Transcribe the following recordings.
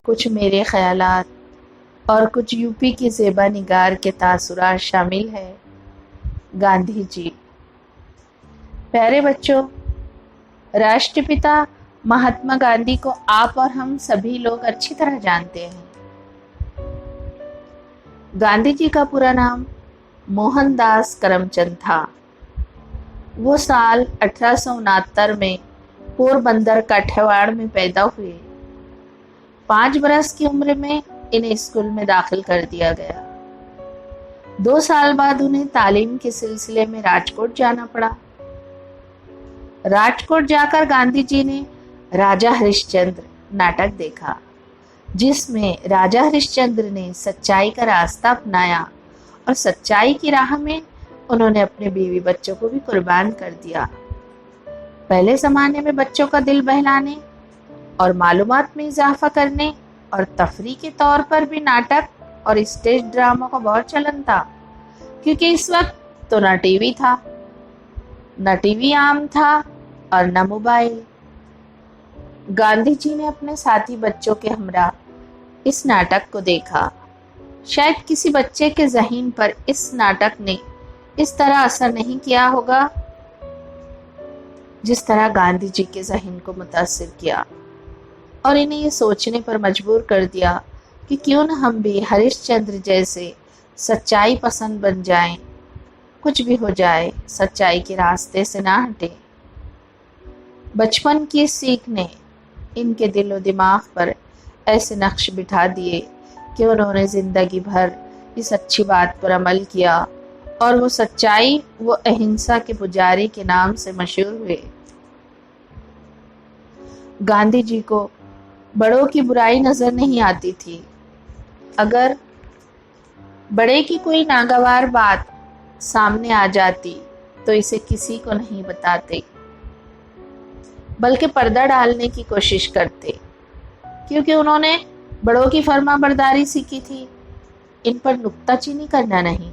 کچھ میرے خیالات اور کچھ یو پی کی زیبا نگار کے تاثرات شامل ہے۔ گاندھی جی۔ پیارے بچوں، راشٹر پتا مہاتما گاندھی کو آپ اور ہم سبھی لوگ اچھی طرح جانتے ہیں۔ گاندھی جی کا پورا نام موہن داس کرم چند تھا۔ وہ سال 1869 میں پوربندر کاٹھیاواڑ میں پیدا ہوئے۔ 5 برس کی عمر میں انہیں اسکول میں داخل کر دیا گیا۔ 2 سال بعد انہیں تعلیم کے سلسلے میں راجکوٹ جانا پڑا۔ راجکوٹ جا کر گاندھی جی نے راجا ہریش چندر ناٹک دیکھا، جس میں راجا ہریش چندر نے سچائی کا راستہ اپنایا اور سچائی کی راہ میں انہوں نے اپنے بیوی بچوں کو بھی قربان کر دیا۔ پہلے زمانے میں بچوں کا دل بہلانے اور معلومات میں اضافہ کرنے اور تفریح کے طور پر بھی ناٹک اور اسٹیج ڈراموں کا بہت چلن تھا، کیونکہ اس وقت تو نہ ٹی وی تھا، نہ ٹی وی عام تھا اور نہ موبائل۔ گاندھی جی نے اپنے ساتھی بچوں کے ہمراہ اس ناٹک کو دیکھا۔ شاید کسی بچے کے ذہن پر اس ناٹک نے اس طرح اثر نہیں کیا ہوگا جس طرح گاندھی جی کے ذہن کو متاثر کیا، اور انہیں یہ سوچنے پر مجبور کر دیا کہ کیوں نہ ہم بھی ہریش چندر جیسے سچائی پسند بن جائیں، کچھ بھی ہو جائے سچائی کے راستے سے نہ ہٹیں۔ بچپن کی سیکھ نے ان کے دل و دماغ پر ایسے نقش بٹھا دیے کہ انہوں نے زندگی بھر اس اچھی بات پر عمل کیا اور وہ سچائی وہ اہنسا کے پجاری کے نام سے مشہور ہوئے۔ گاندھی جی کو بڑوں کی برائی نظر نہیں آتی تھی۔ اگر بڑے کی کوئی ناگوار بات سامنے آ جاتی تو اسے کسی کو نہیں بتاتے، بلکہ پردہ ڈالنے کی کوشش کرتے، کیونکہ انہوں نے بڑوں کی فرما برداری سیکھی تھی، ان پر نکتہ چینی کرنا نہیں۔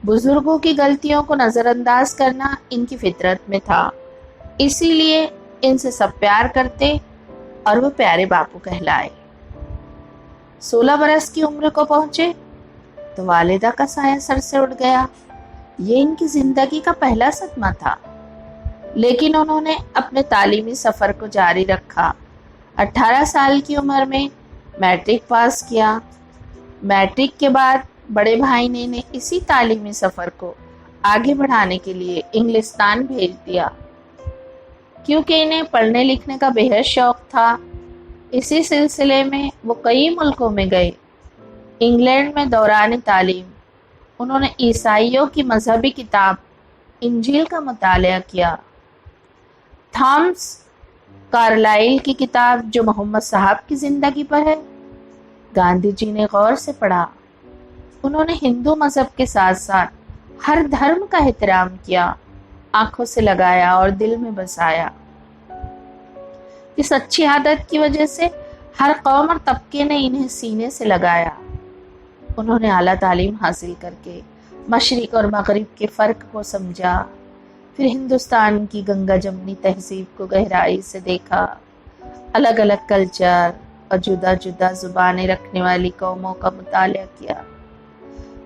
بزرگوں کی غلطیوں کو نظر انداز کرنا ان کی فطرت میں تھا، اسی لیے ان سے سب پیار کرتے اور وہ پیارے باپو کہلائے۔ 16 برس کی عمر کو پہنچے تو والدہ کا سایہ سر سے اٹھ گیا۔ یہ ان کی زندگی کا پہلا صدمہ تھا، لیکن انہوں نے اپنے تعلیمی سفر کو جاری رکھا۔ 18 سال کی عمر میں میٹرک پاس کیا۔ میٹرک کے بعد بڑے بھائی نے اسی تعلیمی سفر کو آگے بڑھانے کے لیے انگلستان بھیج دیا، کیونکہ انہیں پڑھنے لکھنے کا بے حد شوق تھا۔ اسی سلسلے میں وہ کئی ملکوں میں گئے۔ انگلینڈ میں دوران تعلیم انہوں نے عیسائیوں کی مذہبی کتاب انجیل کا مطالعہ کیا۔ تھامس کارلائل کی کتاب جو محمد صاحب کی زندگی پر ہے، گاندھی جی نے غور سے پڑھا۔ انہوں نے ہندو مذہب کے ساتھ ساتھ ہر دھرم کا احترام کیا، آنکھوں سے لگایا اور دل میں بسایا۔ اس اچھی عادت کی وجہ سے ہر قوم اور طبقے نے انہیں سینے سے لگایا۔ انہوں نے اعلیٰ تعلیم حاصل کر کے مشرق اور مغرب کے فرق کو سمجھا، پھر ہندوستان کی گنگا جمنی تہذیب کو گہرائی سے دیکھا، الگ الگ کلچر اور جدا جدا زبانیں رکھنے والی قوموں کا مطالعہ کیا،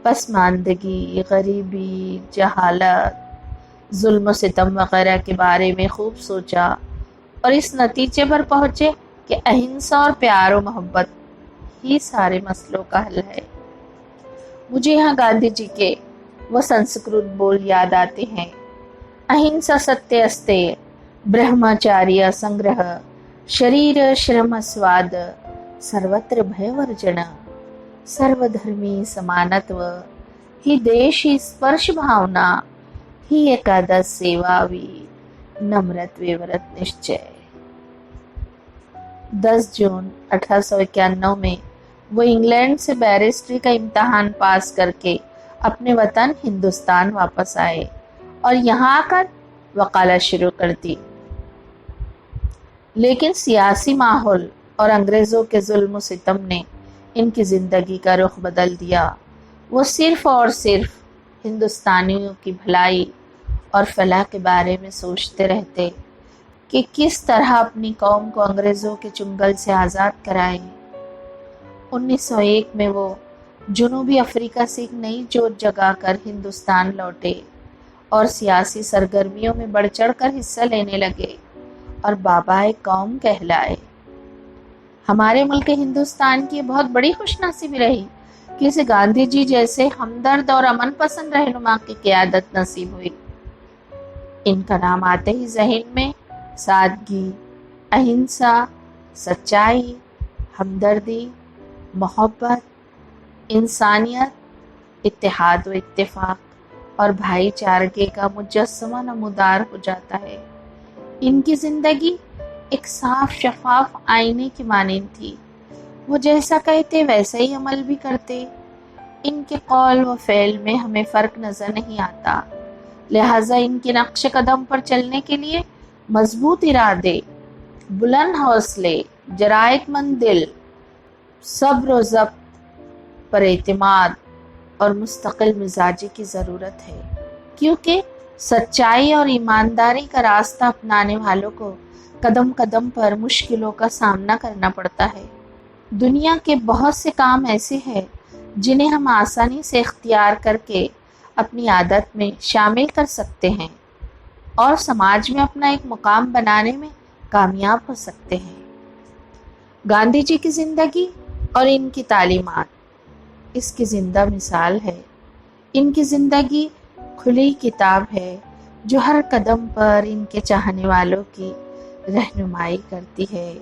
پسماندگی، غریبی، جہالت، ظلم و ستم وغیرہ کے بارے میں خوب سوچا اور اس نتیجے پر پہنچے کہ اہنسا اور پیار و محبت ہی سارے مسئلوں کا حل ہے۔ مجھے یہاں گاندھی جی کے وہ سنسکرت بول یاد آتے ہیں: اہنسا ستیہ استے برہمچاریہ سنگرہ شریر شرم سواد سروتر بھے ورجن سرو دھرمی سمانتو ہی دیشی اسپرش بھاونا ہی ایکادش سیوا وی نمرتوے ورت نشچے۔ 10 جون 1891 میں وہ انگلینڈ سے بیرسٹری کا امتحان پاس کر کے اپنے وطن ہندوستان واپس آئے اور یہاں آ کر وکالت شروع کر دی۔ لیکن سیاسی ماحول اور انگریزوں کے ظلم و ستم نے ان کی زندگی کا رخ بدل دیا۔ وہ صرف اور صرف ہندوستانیوں کی بھلائی اور فلاح کے بارے میں سوچتے رہتے۔ کہ کس طرح اپنی قوم کو انگریزوں کے چنگل سے آزاد کرائیں۔ 1901 میں وہ جنوبی افریقہ سے ایک نئی جوت جگا کر ہندوستان لوٹے اور سیاسی سرگرمیوں میں بڑھ چڑھ کر حصہ لینے لگے اور بابائے قوم کہلائے۔ ہمارے ملک ہندوستان کی بہت بڑی خوش نصیبی رہی کہ اسے گاندھی جی جیسے ہمدرد اور امن پسند رہنما کی قیادت نصیب ہوئی۔ ان کا نام آتے ہی ذہن میں سادگی، اہنسا، سچائی، ہمدردی، محبت، انسانیت، اتحاد و اتفاق اور بھائی چارگی کا مجسمہ نمودار ہو جاتا ہے۔ ان کی زندگی ایک صاف شفاف آئینے کی مانند تھی۔ وہ جیسا کہتے ویسا ہی عمل بھی کرتے۔ ان کے قول و فعل میں ہمیں فرق نظر نہیں آتا، لہٰذا ان کے نقش قدم پر چلنے کے لیے مضبوط ارادے، بلند حوصلے، جرأت مند دل، صبر و ضبط پر اعتماد اور مستقل مزاجی کی ضرورت ہے، کیونکہ سچائی اور ایمانداری کا راستہ اپنانے والوں کو قدم قدم پر مشکلوں کا سامنا کرنا پڑتا ہے۔ دنیا کے بہت سے کام ایسے ہیں جنہیں ہم آسانی سے اختیار کر کے اپنی عادت میں شامل کر سکتے ہیں اور سماج میں اپنا ایک مقام بنانے میں کامیاب ہو سکتے ہیں۔ گاندھی جی کی زندگی اور ان کی تعلیمات اس کی زندہ مثال ہے۔ ان کی زندگی کھلی کتاب ہے جو ہر قدم پر ان کے چاہنے والوں کی رہنمائی کرتی ہے۔